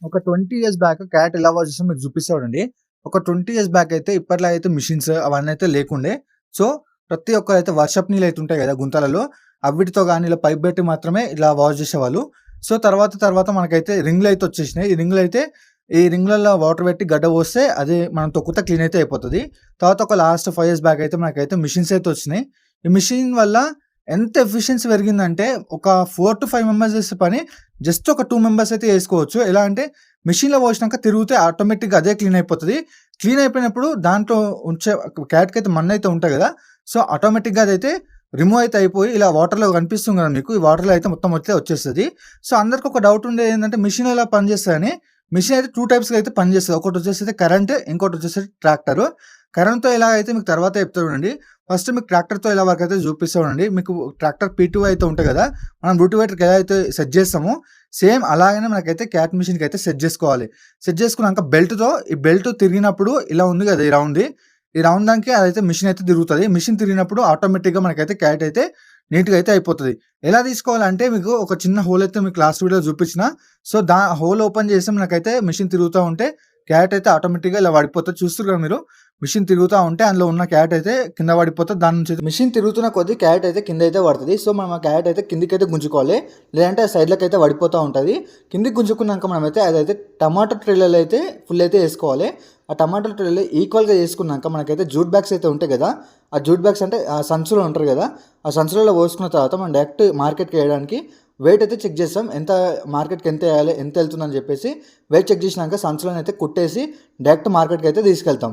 ఒక 20 years back cat ఎలా wash చేస్తామో మీకు చూపిస్తా చూడండి. ఒక 20 ఇయర్స్ బ్యాక్ అయితే ఇప్పట్లో అయితే మిషన్స్ అవన్నీ అయితే లేకుండే. సో, ప్రతి ఒక్కరైతే వర్షపు నీళ్ళైతే ఉంటాయి గదా! గుంతలలో అవిటితో గాని ఇలా పైప్ పెట్టి మాత్రమే ఇలా వాష్ చేసేవాళ్ళు. సో, తర్వాత మనకైతే రింగులైతే వచ్చేసినాయి. ఈ రింగులలో వాటర్ పెట్టి గడ్డ పోస్తే అది మనం తొక్కుతే క్లీన్ అయితే అయిపోతది. తర్వాత ఒక లాస్ట్ 5 ఇయర్స్ బ్యాక్ అయితే మనకైతే మిషన్స్ అయితే వచ్చినాయి. ఈ మిషన్ వల్ల ఎంత ఎఫిషియన్సీ పెరిగిందంటే ఒక 4-5 మెంబర్స్ చేసే పని జస్ట్ ఒక 2 మెంబర్స్ అయితే చేసుకోవచ్చు. ఎలా అంటే మెషిన్‌లో పోసినాక తిరిగితే ఆటోమేటిక్‌గా అదే క్లీన్ అయిపోతది. క్లీన్ అయిపోయినప్పుడు దాంట్లో ఉంచే క్యాట్‌కైతే మన్నయితే ఉంటాయి గదా! సో, ఆటోమేటిక్‌గా అదైతే రిమూవ్ అయితే అయిపోయి ఇలా వాటర్‌లో కనిపిస్తుంది గదా మీకు. ఈ వాటర్‌లో అయితే మొత్తం వచ్చేస్తది. సో, అందరికి ఒక డౌట్ ఉండేది ఏందంటే మెషిన్ ఎలా పనిచేస్తదని. మెషిన్ అయితే 2 టైప్స్‌గా అయితే పనిచేస్తది. ఒకటొచ్చేసి కరెంట్, ఇంకోటొచ్చేసి ట్రాక్టరు. కరెంట్‌తో ఎలా అయితే మీకు తర్వాత చెప్తా చూడండి. ఫస్ట్ మీకు ట్రాక్టర్‌తో ఎలా వర్క్ అయితే చూపిస్తా చూడండి. మీకు ట్రాక్టర్ P2 అయితే ఉంటది గదా! మనం రూటివేటర్‌కి ఎలా అయితే సెట్ చేస్తామో సేమ్ అలాగనే మనకైతే క్యాట్ మెషిన్‌కి అయితే సెట్ చేసుకోవాలి. సెట్ చేసుకున్నాక ఈ బెల్ట్ తిరిగినప్పుడు ఇలా ఉంది గదా! ఈ రౌండ్ దానికి అదైతే మెషిన్ అయితే తిరుగుతది. మెషిన్ తిరిగినప్పుడు ఆటోమేటిక్‌గా మనకైతే క్యాట్ అయితే నీట్‌గా అయితే అయిపోతది. ఎలా తీసుకోవాలంటే మీకు ఒక చిన్న హోల్ అయితే మీకు లాస్ట్ వీడియోలో చూపించిన. సో, హోల్ ఓపెన్ చేసి మనకైతే మెషిన్ తిరుగుతా ఉంటే క్యాట్ అయితే ఆటోమేటిక్‌గా ఇలా పడిపోతది. చూస్తుర్రు కదా మీరు. మెషిన్ తిరుగుతా ఉంటే అందులో ఉన్న క్యాట్ అయితే కింద పడిపోతది. దాని నుంచి మెషిన్ తిరుగుతున్న కొద్దీ క్యాట్ అయితే కింద అయితే పడతది. సో, మనం ఆ క్యాట్ అయితే కిందకైతే గుంజుకోవాలి. లేదంటే సైడ్‌లకైతే పడిపోతా ఉంటది. కిందకి గుంజుకున్నాక మనమైతే అదైతే టమాటో ట్రేలలో అయితే ఫుల్ అయితే ఏసుకోవాలి. ఆ టమాటో ట్రేలు ఈక్వల్‌గా ఏసుకున్నాక మనకైతే జూట్ బ్యాగ్స్ అయితే ఉంటాయి కదా! ఆ జూట్ బ్యాగ్స్ అంటే ఆ సంచులు ఉంటారు కదా! ఆ సంచులలో పోసుకున్న తర్వాత మనం డైరెక్ట్ మార్కెట్‌కి ఎయడానికి వెయిట్ అయితే చెక్ చేస్తాం. మార్కెట్‌కి ఎంత ఎయాలి, ఎంత ఎళ్తుందని చెప్పేసి వెయిట్ చెక్ చేసినాక సంచులను అయితే కుట్టేసి డైరెక్ట్ మార్కెట్‌కి అయితే తీసుకెళ్తాం.